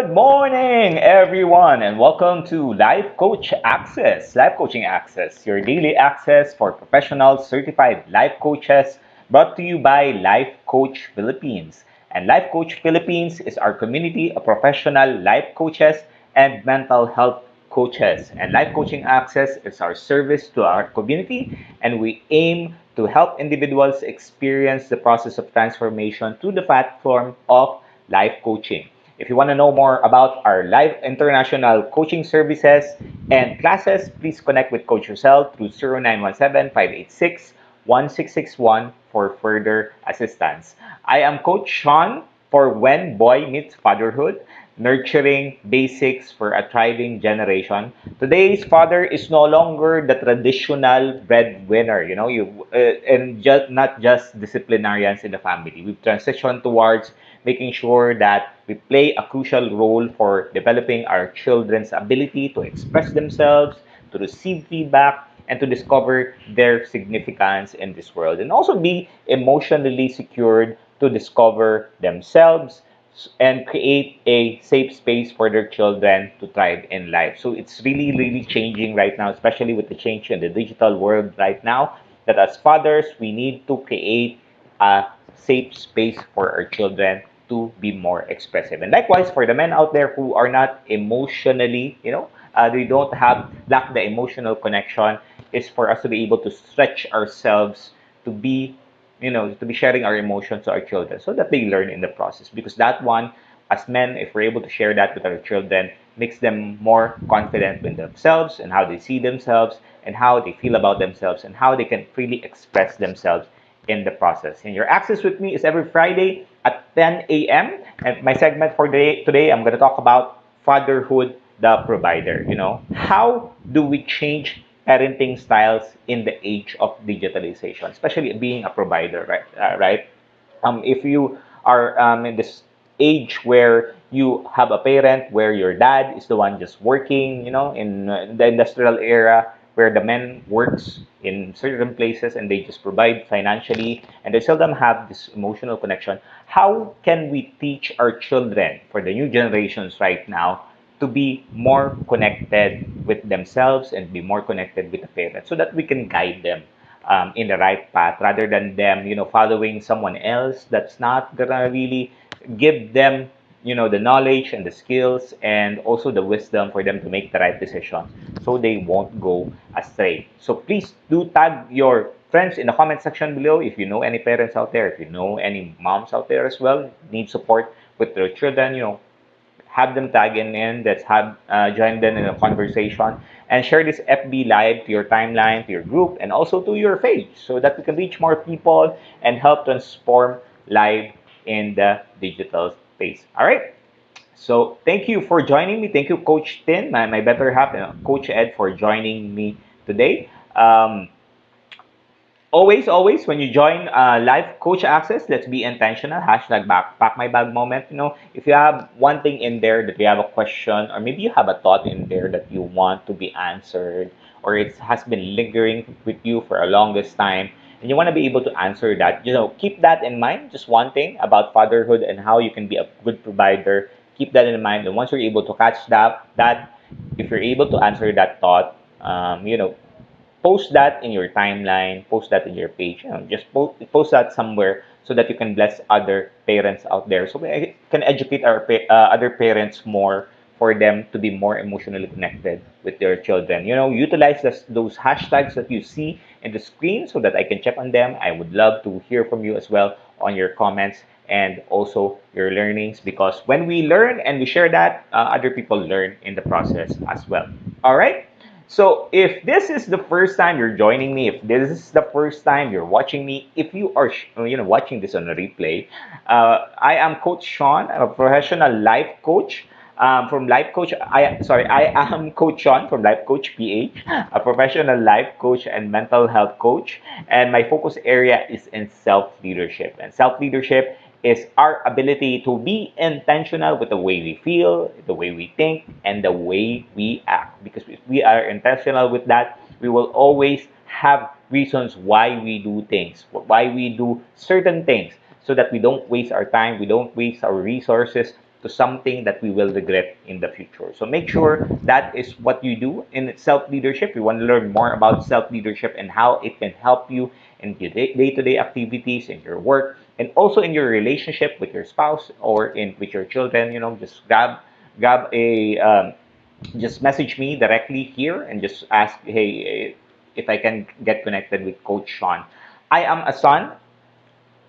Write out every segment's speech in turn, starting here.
Good morning, everyone, and welcome to Life Coach Access, Life Coaching Access, your daily access for professional certified life coaches, brought to you by Life Coach Philippines. And Life Coach Philippines is our community of professional life coaches and mental health coaches. And Life Coaching Access is our service to our community, and we aim to help individuals experience the process of transformation through the platform of life coaching. If you want to know more about our live international coaching services and classes, please connect with Coach Rosel through 0917-586-1661 for further assistance. I am Coach Shaun for When Boy Meets Fatherhood, nurturing basics for a thriving generation. Today's father is no longer the traditional breadwinner, and just not just disciplinarians in the family. We've transitioned towards making sure that we play a crucial role for developing our children's ability to express themselves, to receive feedback, and to discover their significance in this world, and also be emotionally secured to discover themselves and create a safe space for their children to thrive in life. So it's really, really changing right now, especially with the change in the digital world right now, that as fathers, we need to create a safe space for our children to be more expressive. And likewise, for the men out there who are not emotionally, they don't have, lack the emotional connection, is for us to be able to stretch ourselves to be to be sharing our emotions to our children so that they learn in the process. Because that one, as men, if we're able to share that with our children, makes them more confident in themselves and how they see themselves and how they feel about themselves and how they can freely express themselves in the process. And your access with me is every Friday at 10 a.m. And my segment for today, I'm going to talk about fatherhood, the provider. How do we change parenting styles in the age of digitalization, especially being a provider, right? If you are in this age where you have a parent where your dad is the one just working, in the industrial era where the men works in certain places and they just provide financially and they seldom have this emotional connection. How can we teach our children for the new generations right now to be more connected with themselves and be more connected with the parents so that we can guide them in the right path rather than them, following someone else that's not gonna really give them, the knowledge and the skills and also the wisdom for them to make the right decision so they won't go astray. So please do tag your friends in the comment section below if you know any parents out there, if you know any moms out there as well, need support with their children, have them tag in, let's have join them in a conversation and share this FB live to your timeline, to your group, and also to your page so that we can reach more people and help transform life in the digital space. All right. So thank you for joining me. Thank you, Coach Tin, my better half, and Coach Ed for joining me today. Always, when you join Life Coach Access, let's be intentional. Hashtag pack my bag moment. If you have one thing in there that you have a question, or maybe you have a thought in there that you want to be answered, or it has been lingering with you for a longest time, and you want to be able to answer that, keep that in mind. Just one thing about fatherhood and how you can be a good provider. Keep that in mind. And once you're able to catch that if you're able to answer that thought, post that in your timeline, post that in your page, just post that somewhere so that you can bless other parents out there. So we can educate our other parents more for them to be more emotionally connected with their children. Utilize those hashtags that you see in the screen so that I can check on them. I would love to hear from you as well on your comments and also your learnings because when we learn and we share that, other people learn in the process as well. All right. So if this is the first time you're joining me, if this is the first time you're watching me, if you are watching this on a replay, I am Coach Shaun. I'm a professional life coach from Life Coach. I am Coach Shaun from Life Coach PH, a professional life coach and mental health coach. And my focus area is in self leadership. And self leadership is our ability to be intentional with the way we feel, the way we think, and the way we act. Because if we are intentional with that, we will always have reasons why we do things, why we do certain things, so that we don't waste our time, we don't waste our resources to something that we will regret in the future. So make sure that is what you do in self-leadership. You want to learn more about self-leadership and how it can help you in your day-to-day activities, in your work, and also in your relationship with your spouse or in with your children. Just grab a just message me directly here and just ask, hey, if I can get connected with Coach Shaun. I am a son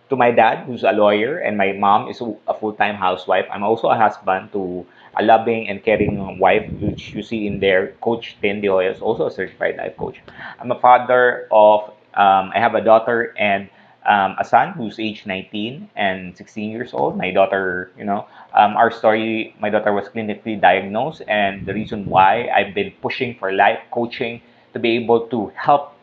to my dad, who's a lawyer, and my mom is a full-time housewife. I'm also a husband to a loving and caring wife, which you see in there. Coach Tin Joya is also a certified life coach. I'm a father of, I have a daughter and a son who's age 19 and 16 years old. My daughter, our story, my daughter was clinically diagnosed, and the reason why I've been pushing for life coaching to be able to help,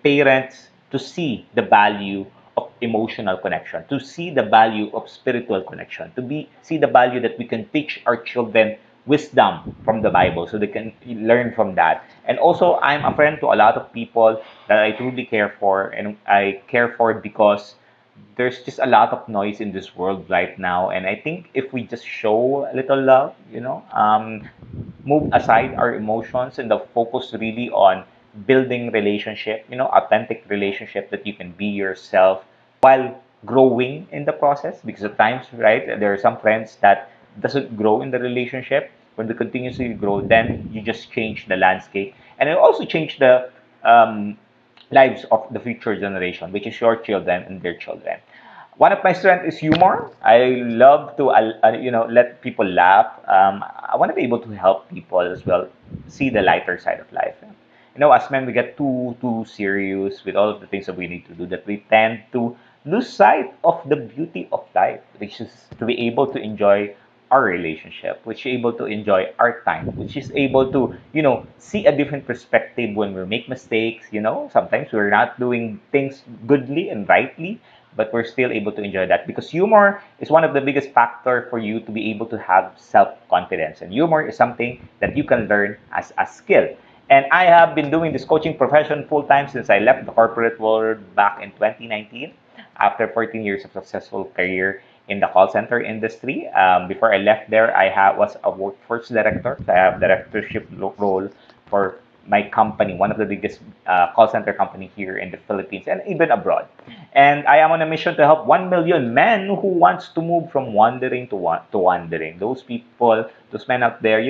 parents to see the value of emotional connection, to see the value of spiritual connection, to be see the value that we can teach our children wisdom from the Bible so they can learn from that. And also, I'm a friend to a lot of people that I truly care for, and I care for because there's just a lot of noise in this world right now. And I think if we just show a little love, move aside our emotions and the focus really on building relationship, authentic relationship that you can be yourself while growing in the process. Because at times, right, there are some friends that doesn't grow in the relationship. When they continuously grow, then you just change the landscape, and it also change the um, lives of the future generation, which is your children and their children. One of my strengths is humor. I love to, let people laugh. I want to be able to help people as well see the lighter side of life. As men, we get too serious with all of the things that we need to do that we tend to lose sight of the beauty of life, which is to be able to enjoy our relationship, which is able to enjoy our time, which is able to, see a different perspective when we make mistakes. Sometimes we're not doing things goodly and rightly, but we're still able to enjoy that because humor is one of the biggest factor for you to be able to have self-confidence. And humor is something that you can learn as a skill. And I have been doing this coaching profession full time since I left the corporate world back in 2019 after 14 years of successful career in the call center industry. Before I left there, was a workforce director. So I have directorship role for my company, one of the biggest call center company here in the Philippines and even abroad. And I am on a mission to help 1 million men who wants to move from wandering to wandering. Those people, those men out there,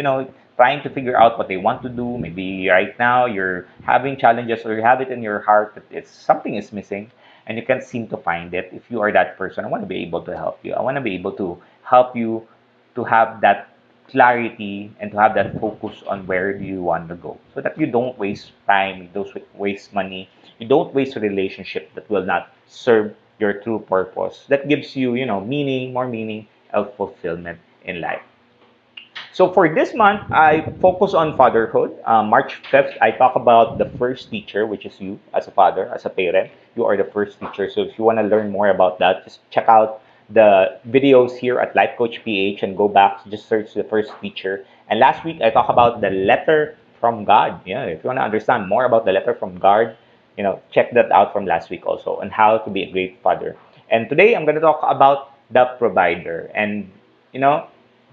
trying to figure out what they want to do. Maybe right now you're having challenges or you have it in your heart that it's something is missing and you can't seem to find it. If you are that person, I want to be able to help you. I want to be able to help you to have that clarity and to have that focus on where do you want to go so that you don't waste time, you don't waste money, you don't waste a relationship that will not serve your true purpose that gives you, meaning, more meaning and fulfillment in life. So for this month, I focus on fatherhood. March 5th, I talk about the first teacher, which is you as a father, as a parent. You are the first teacher. So if you want to learn more about that, just check out the videos here at Life Coach PH and go back, just search the first teacher. And last week, I talked about the letter from God. Yeah, if you want to understand more about the letter from God, check that out from last week also on how to be a great father. And today, I'm going to talk about the provider. And, you know,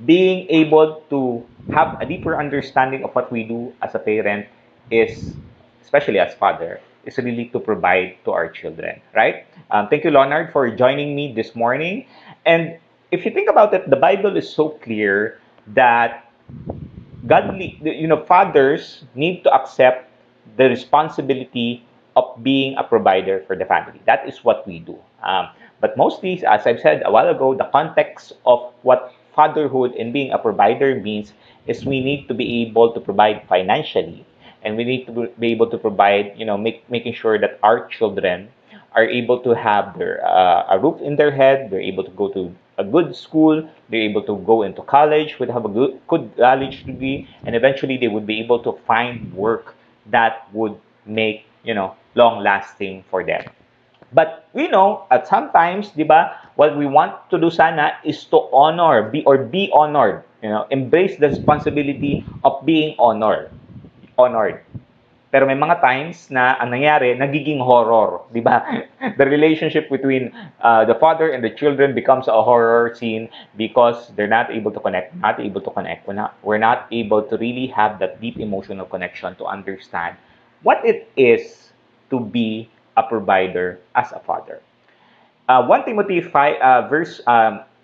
being able to have a deeper understanding of what we do as a parent is, especially as father, is really to provide to our children, right? Thank you, Leonard, for joining me this morning. And if you think about it, the Bible is so clear that fathers need to accept the responsibility of being a provider for the family. That is what we do. But mostly, as I've said a while ago, the context of what fatherhood and being a provider means is we need to be able to provide financially, and we need to be able to provide, making sure that our children are able to have a roof in their head. They're able to go to a good school. They're able to go into college, would have a good college degree, and eventually they would be able to find work that would make long lasting for them. But we know at sometimes, di ba, what we want to do sana is to honor, be honored, embrace the responsibility of being honored. Pero may mga times na ang nangyari, nagiging horror, di ba? The relationship between the father and the children becomes a horror scene because they're not able to connect, not able to connect. We're not able to really have that deep emotional connection to understand what it is to be a provider as a father. 1 Timothy 5,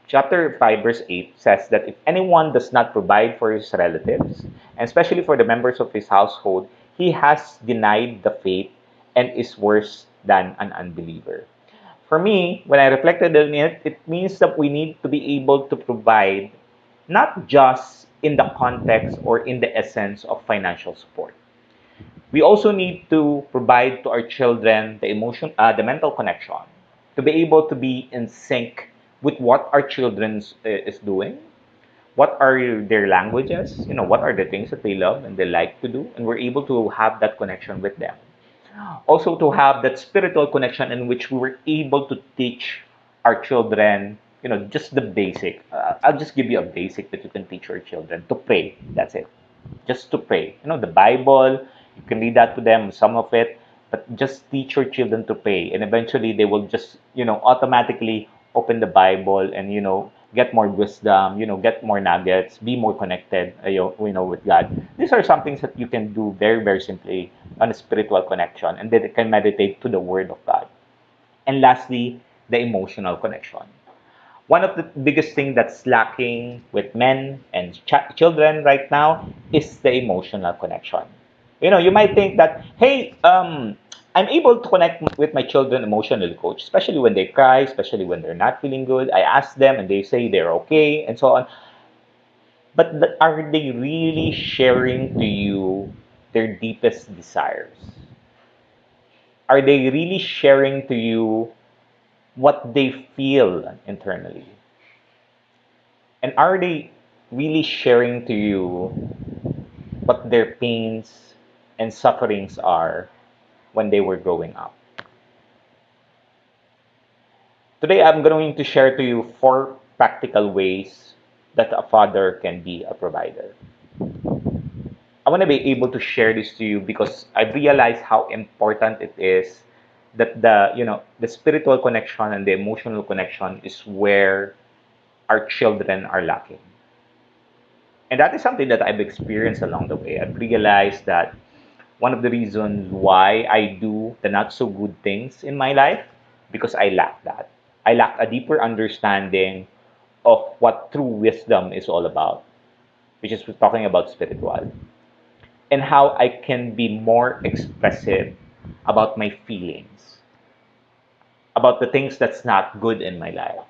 chapter 5, verse 8 says that if anyone does not provide for his relatives, and especially for the members of his household, he has denied the faith and is worse than an unbeliever. For me, when I reflected on it, it means that we need to be able to provide not just in the context or in the essence of financial support. We also need to provide to our children the mental connection, to be able to be in sync with what our children is doing, what are their languages, what are the things that they love and they like to do, and we're able to have that connection with them. Also, to have that spiritual connection in which we were able to teach our children, just the basic. I'll just give you a basic that you can teach your children to pray. That's it. Just to pray. The Bible, you can read that to them, some of it, but just teach your children to pray. And eventually they will just, automatically open the Bible and, get more wisdom, get more nuggets, be more connected, with God. These are some things that you can do very, very simply on a spiritual connection, and then they can meditate to the Word of God. And lastly, the emotional connection. One of the biggest thing that's lacking with men and children right now is the emotional connection. You might think that, hey, I'm able to connect with my children emotionally, coach, especially when they cry, especially when they're not feeling good. I ask them and they say they're okay and so on. But are they really sharing to you their deepest desires? Are they really sharing to you what they feel internally? And are they really sharing to you what their pains and sufferings are when they were growing up? Today, I'm going to share to you 4 practical ways that a father can be a provider. I want to be able to share this to you because I realize how important it is that the spiritual connection and the emotional connection is where our children are lacking. And that is something that I've experienced along the way. I've realized that one of the reasons why I do the not so good things in my life, because I lack that. I lack a deeper understanding of what true wisdom is all about, which is we're talking about spiritual, and how I can be more expressive about my feelings, about the things that's not good in my life,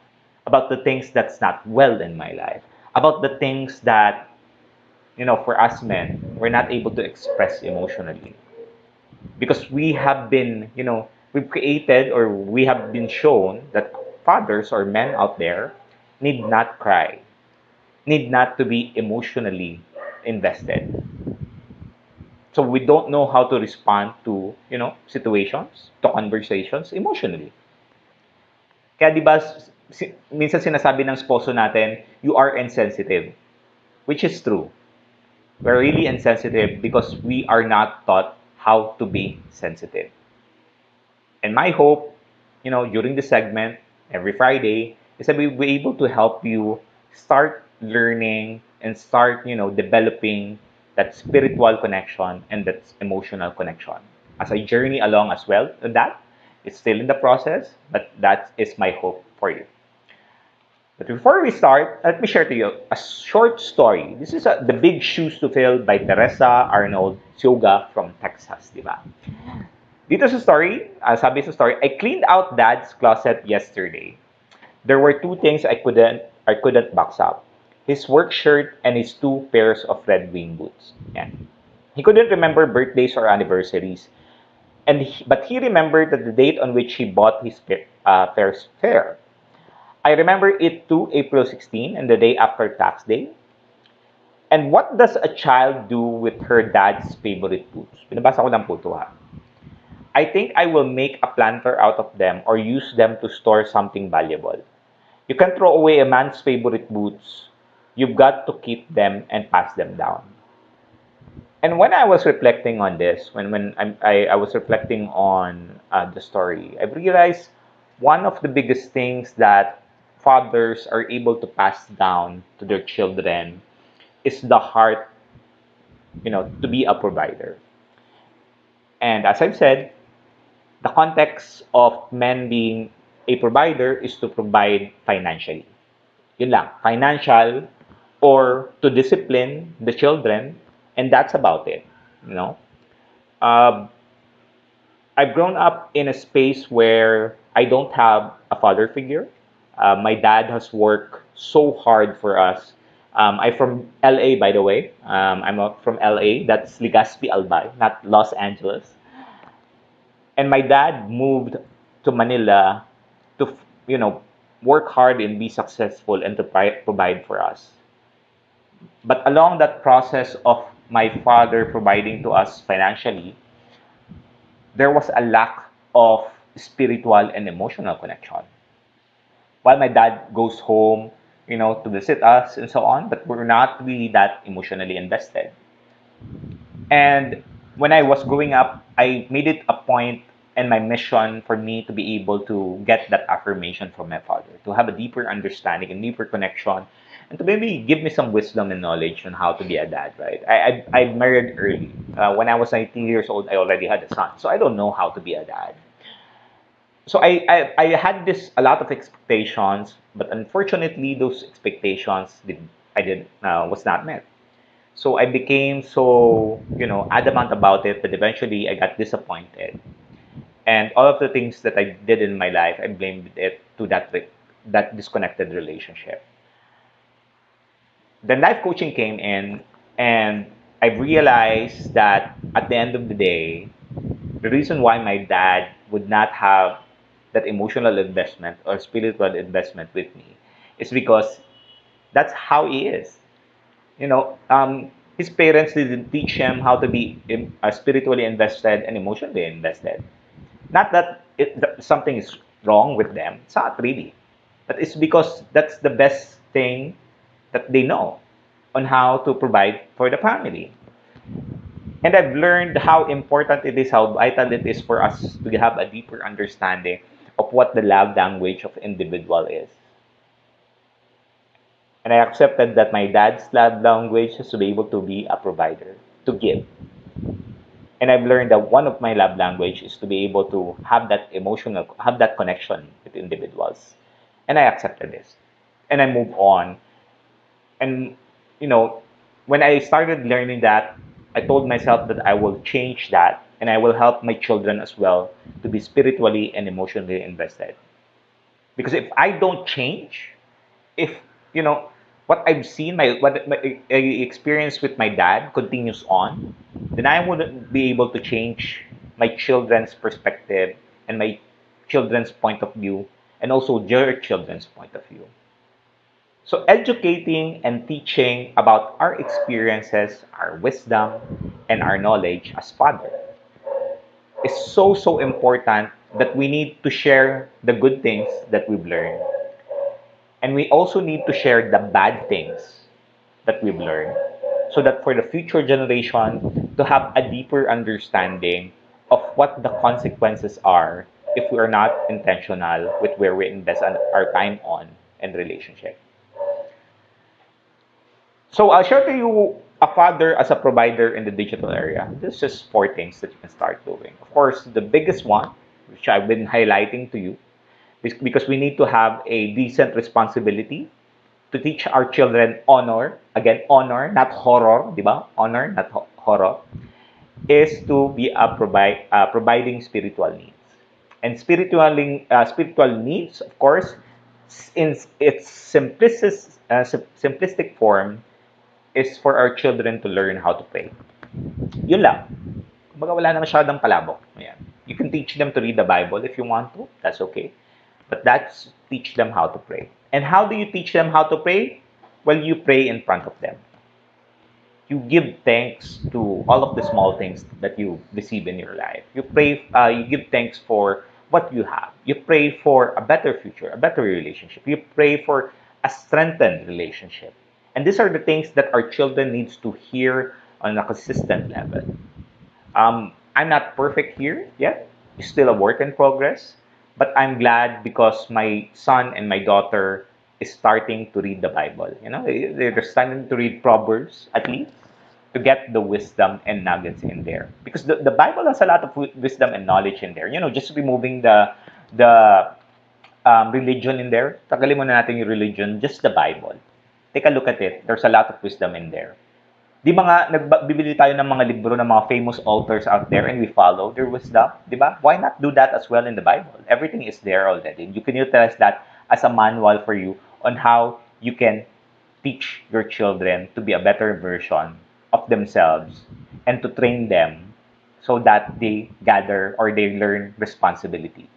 about the things that's not well in my life, about the things that for us men, we're not able to express emotionally because we have been, we've created or we have been shown that fathers or men out there need not cry, need not to be emotionally invested. So we don't know how to respond to, situations, to conversations emotionally. Kaya di ba, minsan sinasabi ng sposo natin, you are insensitive, which is true. We're really insensitive because we are not taught how to be sensitive. And my hope, during the segment every Friday, is that we'll be able to help you start learning and start, developing that spiritual connection and that emotional connection. As I journey along as well with that, it's still in the process, but that is my hope for you. But before we start, let me share to you a short story. This is The Big Shoes to Fill by Teresa Arnold Yoga from Texas, di ba? Dito sa story, sabi sa story, I cleaned out Dad's closet yesterday. There were 2 things I couldn't box up. His work shirt and his 2 pairs of Red Wing boots. Yan. He couldn't remember birthdays or anniversaries, but he remembered that the date on which he bought his first pair. I remember it too, April 16 and the day after tax day. And what does a child do with her dad's favorite boots? Pinabasa ko lang po ito, ha. I think I will make a planter out of them or use them to store something valuable. You can throw away a man's favorite boots. You've got to keep them and pass them down. And when I was reflecting on this, when I was reflecting on the story, I realized one of the biggest things that fathers are able to pass down to their children is the heart, to be a provider. And as I've said, the context of men being a provider is to provide financially. Yun lang, financial or to discipline the children, and that's about it. You know, uh, I've grown up in a space where I don't have a father figure. My dad has worked so hard for us. I'm from LA, by the way. From LA. That's Legazpi, Albay, not Los Angeles. And my dad moved to Manila to, work hard and be successful and to provide for us. But along that process of my father providing to us financially, there was a lack of spiritual and emotional connection. While my dad goes home, to visit us and so on, but we're not really that emotionally invested. And when I was growing up, I made it a point and my mission for me to be able to get that affirmation from my father, to have a deeper understanding and deeper connection, and to maybe give me some wisdom and knowledge on how to be a dad, right? I married early. When I was 19 years old, I already had a son. So I don't know how to be a dad. So I had this a lot of expectations, but unfortunately, those expectations did was not met. So I became so, adamant about it that eventually I got disappointed. And all of the things that I did in my life, I blamed it to that disconnected relationship. Then life coaching came in, and I realized that at the end of the day, the reason why my dad would not have that emotional investment or spiritual investment with me is because that's how he is. His parents didn't teach him how to be spiritually invested and emotionally invested. Not that something is wrong with them. It's not really. But it's because that's the best thing that they know on how to provide for the family. And I've learned how important it is, how vital it is for us to have a deeper understanding of what the love language of individual is. And I accepted that my dad's love language is to be able to be a provider, to give. And I've learned that one of my love language is to be able to have that connection with individuals. And I accepted this. And I move on. And, you know, when I started learning that, I told myself that I will change that and I will help my children as well to be spiritually and emotionally invested. Because if I don't change, if what I've seen, my experience with my dad continues on, then I wouldn't be able to change my children's perspective and my children's point of view, and also their children's point of view. So educating and teaching about our experiences, our wisdom, and our knowledge as father is so important that we need to share the good things that we've learned. And we also need to share the bad things that we've learned so that for the future generation to have a deeper understanding of what the consequences are if we are not intentional with where we invest our time on and relationship. So I'll share to you a father as a provider in the digital area. This is just four things that you can start doing. Of course, the biggest one, which I've been highlighting to you, is because we need to have a decent responsibility to teach our children honor. Again, honor, not horror, di ba? Honor, not horror, is to be providing spiritual needs. And spiritual needs, of course, in its simplistic form, is for our children to learn how to pray. Yun lang. Kumbaga wala na masyadong palabok. Ayan. You can teach them to read the Bible if you want to. That's okay. But that's teach them how to pray. And how do you teach them how to pray? Well, you pray in front of them. You give thanks to all of the small things that you receive in your life. You pray, you give thanks for what you have. You pray for a better future, a better relationship. You pray for a strengthened relationship. And these are the things that our children needs to hear on a consistent level. I'm not perfect here yet. It's still a work in progress. But I'm glad because my son and my daughter is starting to read the Bible. They're starting to read Proverbs at least to get the wisdom and nuggets in there. Because the Bible has a lot of wisdom and knowledge in there. Just removing the religion in there. Tagalin muna natin yung religion, just the Bible. Take a look at it. There's a lot of wisdom in there. Di ba nga, nagbibili tayo ng mga libro ng mga famous authors out there and we follow their wisdom? Di ba? Why not do that as well in the Bible? Everything is there already. You can utilize that as a manual for you on how you can teach your children to be a better version of themselves and to train them so that they gather or they learn responsibility.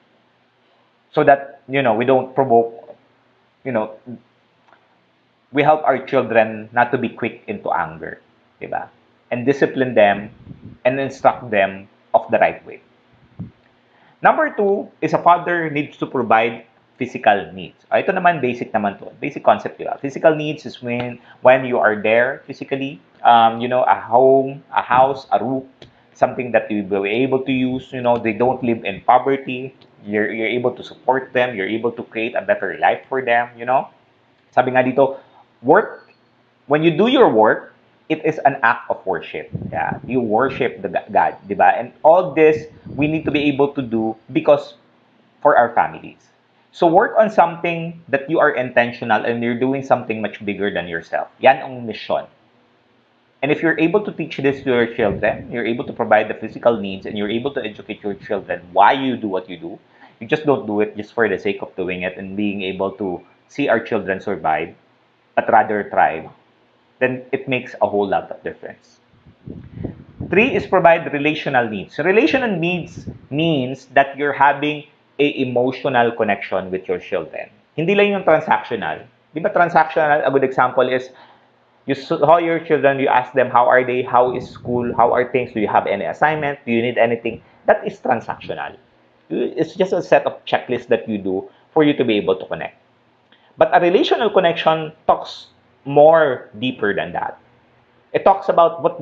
So that, we don't provoke, you know, we help our children not to be quick into anger, diba? And discipline them and instruct them of the right way. Number two is a father needs to provide physical needs. Ito naman, basic naman to. Basic concept, diba? Physical needs is when you are there physically, a home, a house, a roof, something that you will be able to use. They don't live in poverty. You're able to support them. You're able to create a better life for them. Sabi nga dito, work, when you do your work, it is an act of worship. Yeah, you worship the God, di ba? And all this we need to be able to do because for our families. So work on something that you are intentional and you're doing something much bigger than yourself. Yan ang mission. And if you're able to teach this to your children, you're able to provide the physical needs and you're able to educate your children why you do what you do. You just don't do it just for the sake of doing it and being able to see our children survive, but rather thrive, then it makes a whole lot of difference. Three is provide relational needs. So relational needs means that you're having a emotional connection with your children. Hindi lang yung transactional. Di ba transactional, a good example is you saw your children, you ask them how are they, how is school, how are things, do you have any assignment, do you need anything? That is transactional. It's just a set of checklists that you do for you to be able to connect. But a relational connection talks more deeper than that. It talks about what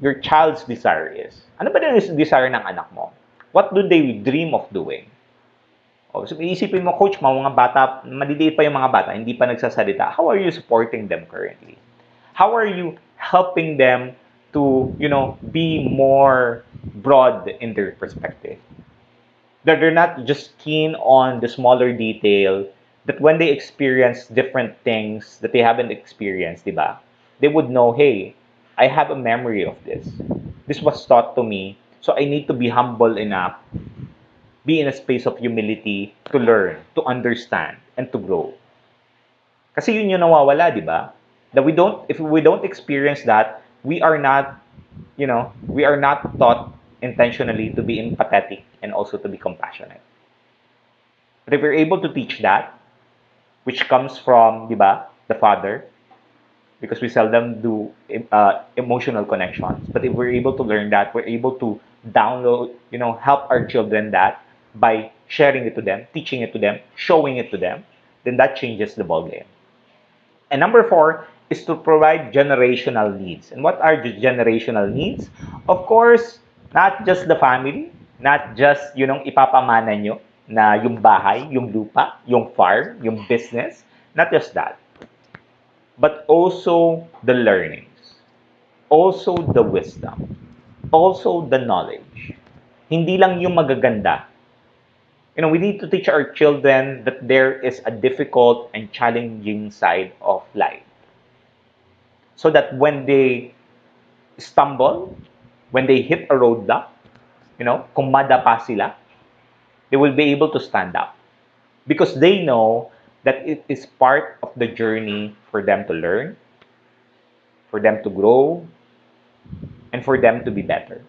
your child's desire is. Ano ba yung desire ng anak mo? What do they dream of doing? So iisipin mo, coach, mga bata, maliliit pa yung mga bata, hindi pa nagsasalita. How are you supporting them currently? How are you helping them to, be more broad in their perspective? That they're not just keen on the smaller detail, that when they experience different things that they haven't experienced, diba? They would know, hey, I have a memory of this. This was taught to me, so I need to be humble enough, be in a space of humility to learn, to understand, and to grow. Kasi yun yung nawawala, di ba? That if we don't experience that, we are not, we are not taught intentionally to be empathetic and also to be compassionate. But if we're able to teach that, which comes from, di ba, the father, because we seldom do emotional connections. But if we're able to learn that, we're able to download, help our children that by sharing it to them, teaching it to them, showing it to them, then that changes the ballgame. And number four is to provide generational needs. And what are the generational needs? Of course, not just the family, not just ipapamana nyo na yung bahay, yung lupa, yung farm, yung business, not just that. But also the learnings, also the wisdom, also the knowledge. Hindi lang yung magaganda. We need to teach our children that there is a difficult and challenging side of life. So that when they stumble, when they hit a roadblock, kung madapa sila, they will be able to stand up. Because they know that it is part of the journey for them to learn, for them to grow, and for them to be better.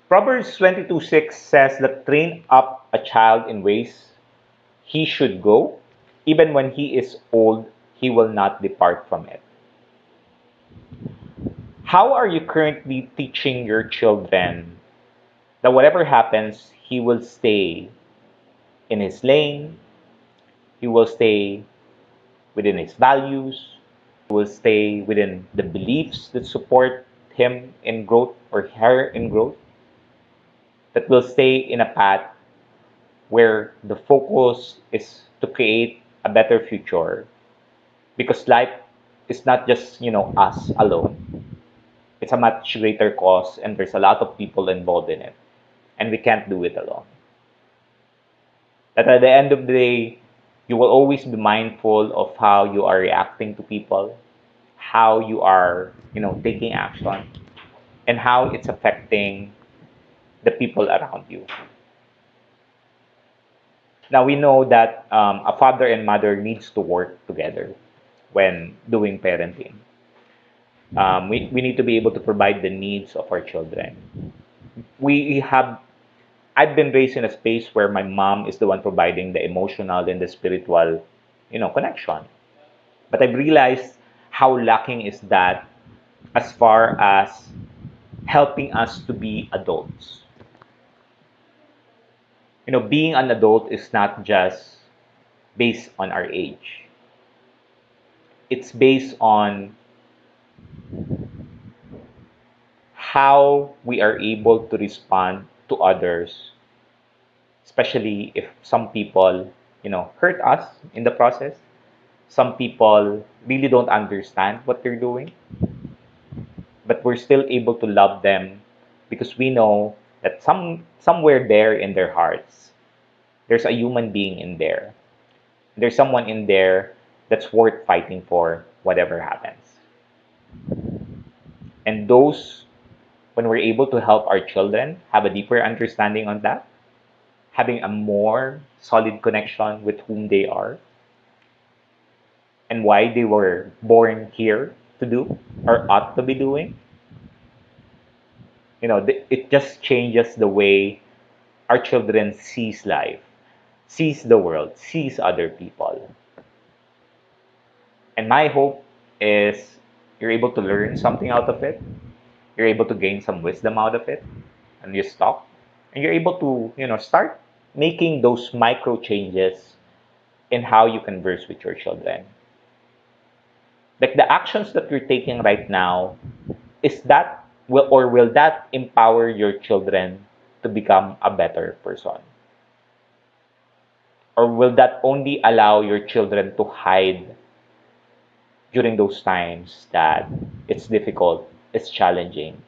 Proverbs 22:6 says that train up a child in ways he should go, even when he is old, he will not depart from it. How are you currently teaching your children that whatever happens, he will stay in his lane, he will stay within his values, will stay within the beliefs that support him in growth or her in growth, that will stay in a path where the focus is to create a better future, because life is not just us alone. It's a much greater cause, and there's a lot of people involved in it, and we can't do it alone. That at the end of the day, you will always be mindful of how you are reacting to people, how you are taking action, and how it's affecting the people around you. Now we know that a father and mother needs to work together when doing parenting. We need to be able to provide the needs of our children. We have I've been raised in a space where my mom is the one providing the emotional and the spiritual, connection. But I've realized how lacking is that as far as helping us to be adults. Being an adult is not just based on our age. It's based on how we are able to respond to others, especially if some people, hurt us in the process. Some people really don't understand what they're doing, but we're still able to love them because we know that somewhere there in their hearts, there's a human being in there. There's someone in there that's worth fighting for whatever happens. And those, when we're able to help our children have a deeper understanding on that, having a more solid connection with whom they are and why they were born here to do or ought to be doing, it just changes the way our children sees life, sees the world, sees other people. And my hope is you're able to learn something out of it. You're able to gain some wisdom out of it, and you stop, and you're able to start making those micro changes in how you converse with your children. Like the actions that you're taking right now, is that will that empower your children to become a better person? Or will that only allow your children to hide during those times that it's difficult, it's challenging,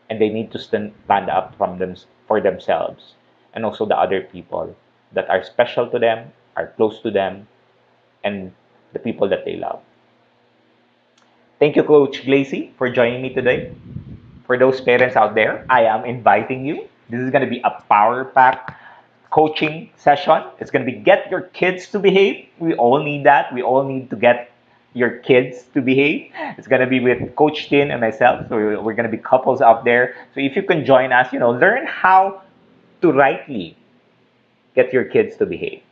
and they need to stand up for themselves and also the other people that are special to them, are close to them, and the people that they love. Thank you, Coach Glacy, for joining me today. For those parents out there, I am inviting you. This is going to be a power pack coaching session. It's going to be get your kids to behave. We all need that. We all need to get your kids to behave. It's going to be with Coach Tin and myself. So we're going to be couples out there. So if you can join us, learn how to rightly get your kids to behave.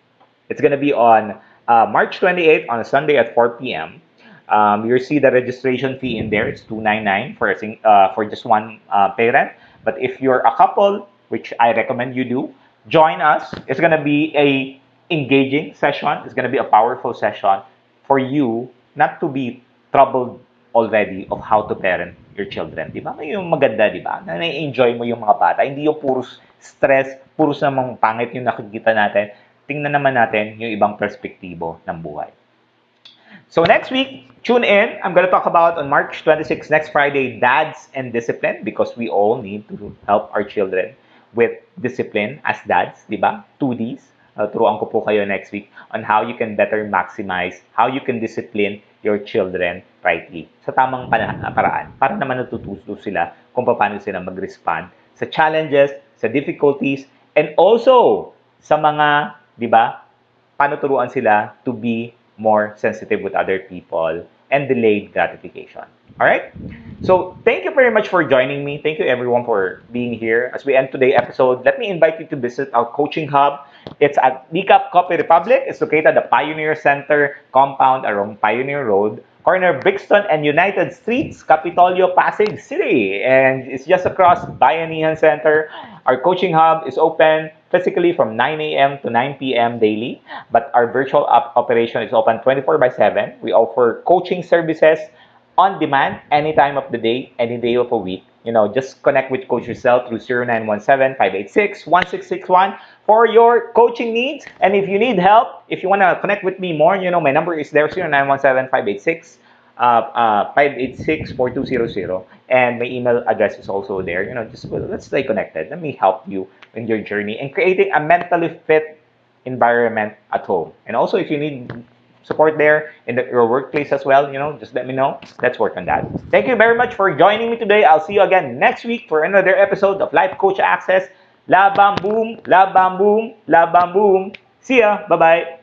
It's going to be on March 28th on a Sunday at 4 p.m. You'll see the registration fee in there. It's $299 for just one parent. But if you're a couple, which I recommend you do, join us. It's gonna be a engaging session. It's gonna be a powerful session for you not to be troubled already of how to parent your children. Di ba? Yung maganda, di ba? Na enjoy mo yung mga bata. Hindi yung puros stress, puros namang pangit yung nakikita natin. Tingnan naman natin yung ibang perspektibo ng buhay. So next week, tune in. I'm going to talk about on March 26th, next Friday, dads and discipline, because we all need to help our children with discipline as dads, di ba? 2Ds. Turuan ko po kayo next week on how you can better maximize, how you can discipline your children rightly sa tamang paraan para naman natututo sila kung paano sila mag-respond sa challenges, sa difficulties, and also sa mga, di ba, paano turuan sila to be more sensitive with other people and delayed gratification. All right? So, thank you very much for joining me. Thank you everyone for being here. As we end today's episode, let me invite you to visit our coaching hub. It's at Decap Copy Republic. It's located at the Pioneer Center compound along Pioneer Road, corner Brixton and United Streets, Capitolio, Pasig City. And it's just across Bayanihan Center. Our coaching hub is open physically from 9 a.m. to 9 p.m. daily, but our virtual operation is open 24 by 7. We offer coaching services on demand any time of the day, any day of a week. Just connect with Coach Rizal through 0917-586-1661 for your coaching needs. And if you need help, if you want to connect with me more, my number is there, 0917-586-4200. And my email address is also there. Just let's stay connected. Let me help you in your journey and creating a mentally fit environment at home. And also, if you need support there in your workplace as well, just let me know. Let's work on that. Thank you very much for joining me today. I'll see you again next week for another episode of Life Coach Access. La bam boom, la bam boom, la bam boom. See ya. Bye bye.